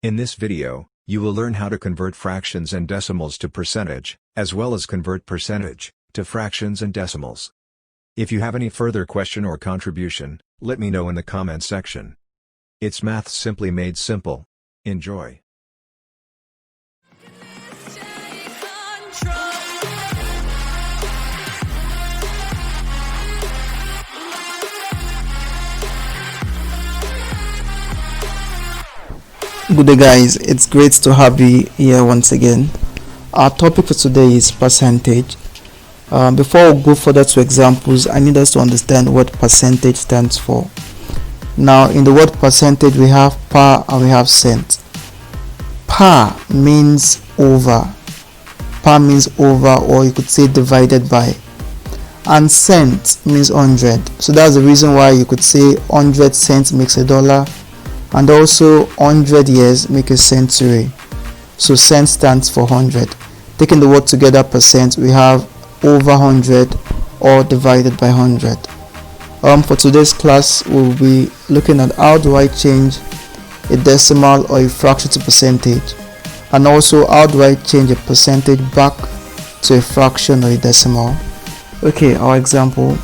In this video, you will learn how to convert fractions and decimals to percentage, as well as convert percentage to fractions and decimals. If you have any further question or contribution, let me know in the comment section. It's maths simply made simple. Enjoy. Good day guys, it's great to have you here once again. Our topic for today is percentage. Before we go further to examples, I need us to understand what percentage stands for. Now in the word percentage we have per and we have cent. Per means over. Per means over, or you could say divided by. And cent means 100. So that's the reason why you could say 100 cents makes $1. And also 100 years make a century. So cent stands for 100. Taking the word together, percent, we have over 100 or divided by 100. For today's class, we'll be looking at how do I change a decimal or a fraction to percentage, and also how do I change a percentage back to a fraction or a decimal. Okay, our example.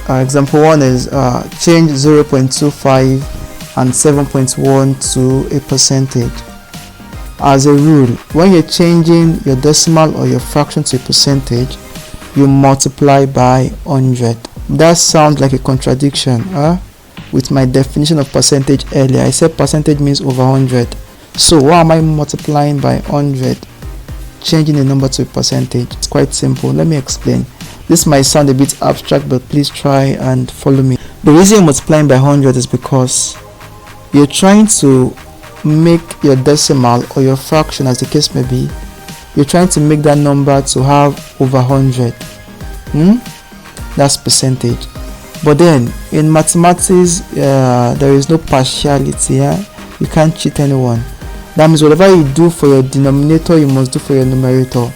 Example 1 is change 0.25 and 7.1 to a percentage. As a rule, when you're changing your decimal or your fraction to a percentage, you multiply by 100. That sounds like a contradiction with my definition of percentage earlier. I said percentage means over 100. So why am I multiplying by 100, changing the number to a percentage? It's quite simple. Let me explain. This might sound a bit abstract, but please try and follow me. The reason you're multiplying by 100 is because you're trying to make your decimal or your fraction, as the case may be, you're trying to make that number to have over 100. That's percentage. But then in mathematics, there is no partiality. You can't cheat anyone. That means whatever you do for your denominator, you must do for your numerator.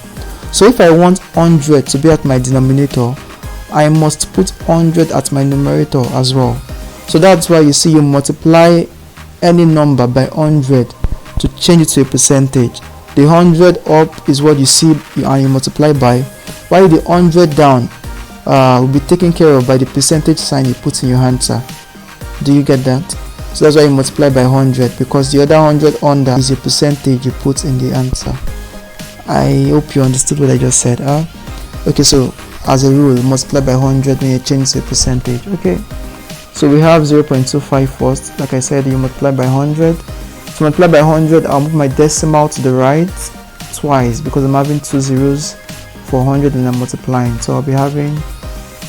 So if I want 100 to be at my denominator, I must put 100 at my numerator as well. So that's why you see you multiply any number by 100 to change it to a percentage. The 100 up is what you see and you multiply by, while the 100 down will be taken care of by the percentage sign you put in your answer. Do you get that? So that's why you multiply by 100, because the other 100 under is a percentage you put in the answer. I hope you understood what I just said. Okay, so as a rule, multiply by 100 when you change to a percentage. Okay. So we have 0.25 first. Like I said, you multiply by 100. To multiply by 100, I'll move my decimal to the right twice because I'm having two zeros for 100 and I'm multiplying. So I'll be having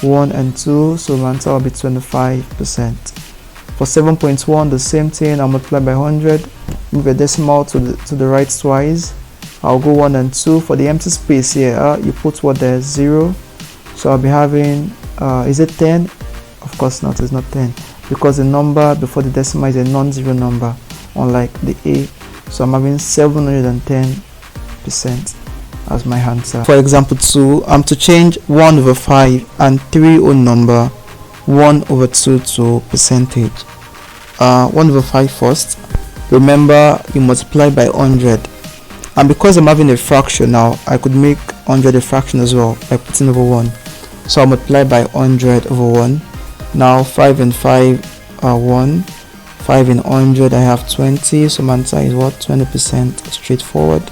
1 and 2, so my answer will be 25%. For 7.1, the same thing. I'll multiply by 100, move a decimal to the right twice. I'll go 1 and 2. For the empty space here, you put what there's 0. So I'll be having, is it 10? Of course not, it's not 10, because the number before the decimal is a non-zero number, unlike the A. So I'm having 710% as my answer. For example 2, I'm to change 1 over 5 and 3 whole number 1 over 2 to percentage. 1 over 5 first. Remember, you multiply by 100, and because I'm having a fraction now, I could make 100 a fraction as well by putting over 1. So I'll multiply by 100 over 1. Now 5 and 5 are 1. 5 in 100, I have 20. So my answer is what? 20%. Straightforward.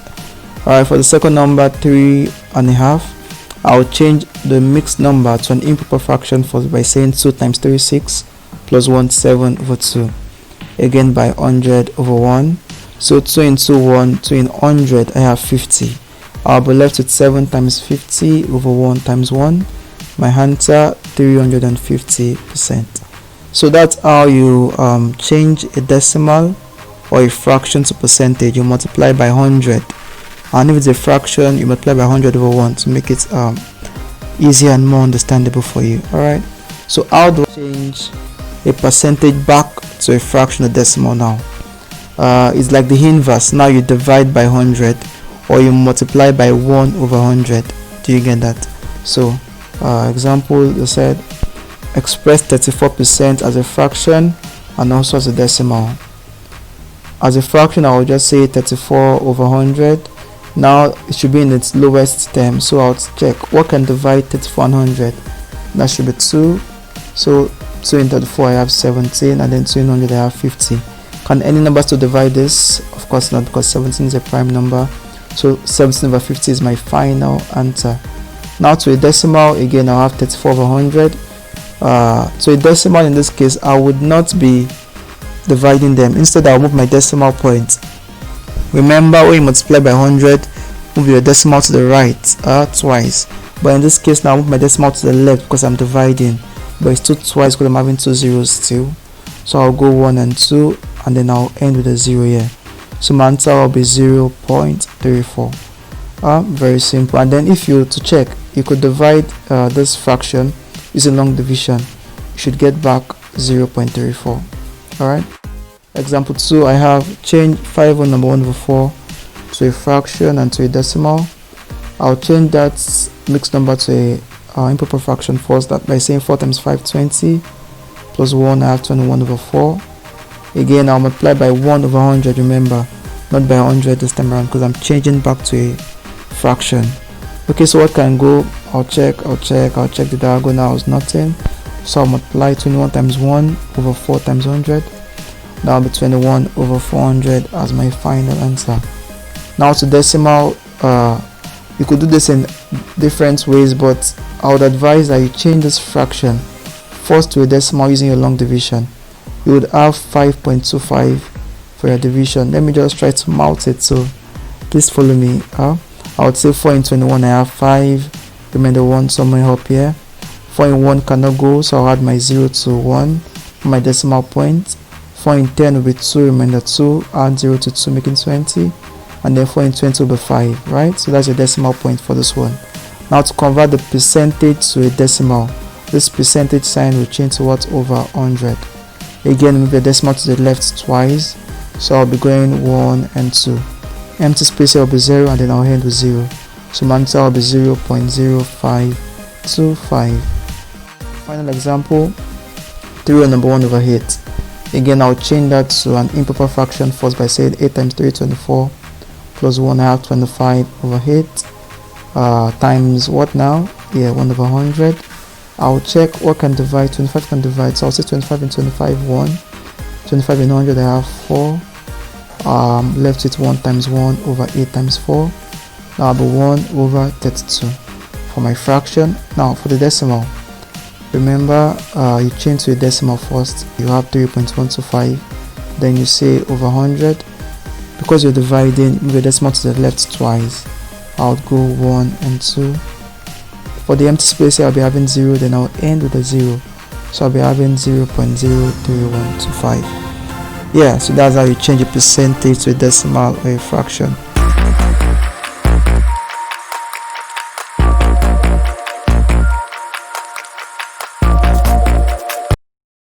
Alright, for the second number, 3.5, I'll change the mixed number to an improper fraction first by saying 2 times 3 is 6 plus 1 7 over 2. Again by 100 over 1. So 2 into 1, 2 in 100, I have 50. I'll be left with 7 times 50 over 1 times 1. My answer 350%. So that's how you change a decimal or a fraction to percentage. You multiply by 100, and if it's a fraction, you multiply by 100 over 1 to make it easier and more understandable for you. Alright, so how do I change a percentage back to a fraction or decimal now? It's like the inverse. Now you divide by 100 or you multiply by 1 over 100. Do you get that? So example, you said express 34% as a fraction and also as a decimal. As a fraction, I will just say 34 over 100. Now it should be in its lowest term, so I'll check what can divide 34 and 100. That should be 2. So 2 in 34 I have 17, and then 2 in 100 I have 50. Can any numbers to divide this? Of course not, because 17 is a prime number. So 17 over 50 is my final answer. Now to a decimal, again I'll have 34 over 100. To a decimal, in this case I would not be dividing them. Instead I'll move my decimal point. Remember, when you multiply by 100, move your decimal to the right twice. But in this case now, I move my decimal to the left because I'm dividing. But it's 2 twice because I'm having 2 zeros still. So I'll go 1 and 2, and then I'll end with a 0 here. So my answer will be 0.34. Very simple. And then if you to check, you could divide this fraction using long division. You should get back 0.34. Alright. Example 2, I have change 5 over number 1 over 4 to a fraction and to a decimal. I'll change that mixed number to a improper fraction first, that by saying 4 times 5, 20, plus 1, I have 21 over 4. Again, I'll multiply by 1 over 100, remember, not by 100 this time around, because I'm changing back to a fraction. Okay, so what can go? I'll check the diagonal is nothing. So I'll multiply 21 times 1 over 4 times 100. That will be 21 over 400 as my final answer. Now to decimal, you could do this in different ways, but I would advise that you change this fraction first to a decimal using your long division. You would have 5.25 for your division. Let me just try to mount it, so please follow me. I would say 4 in 21 I have 5, remainder 1 somewhere up here. 4 in 1 cannot go, so I'll add my 0 to 1 for my decimal point. 4 in 10 will be 2, remainder 2, add 0 to 2 making 20, and then 4 in 20 will be 5, right? So that's your decimal point for this one. Now to convert the percentage to a decimal, this percentage sign will change to what? Over 100. Again, move the decimal to the left twice, so I'll be going 1 and 2. Empty space here will be 0, and then I'll end with 0. So my answer will be 0.0525. Final example, 3 over number 1 over 8. Again, I'll change that to an improper fraction first by saying 8 times 3 24, plus 1 I have 25 over 8 times what now? Yeah, 1 over 100. I'll check what can divide. 25 can divide, so I'll say 25 and 25 1. 25 and 100 I have 4. Left with 1 times 1 over 8 times 4. Now I'll be 1 over 32 for my fraction. Now for the decimal, remember, you change to a decimal first. You have 3.125, then you say over 100. Because you're dividing, move the decimal to the left twice. I'll go 1 and 2. For the empty space here, I'll be having 0, then I'll end with a 0. So I'll be having 0.03125. Yeah, so that's how you change a percentage to a decimal or a fraction.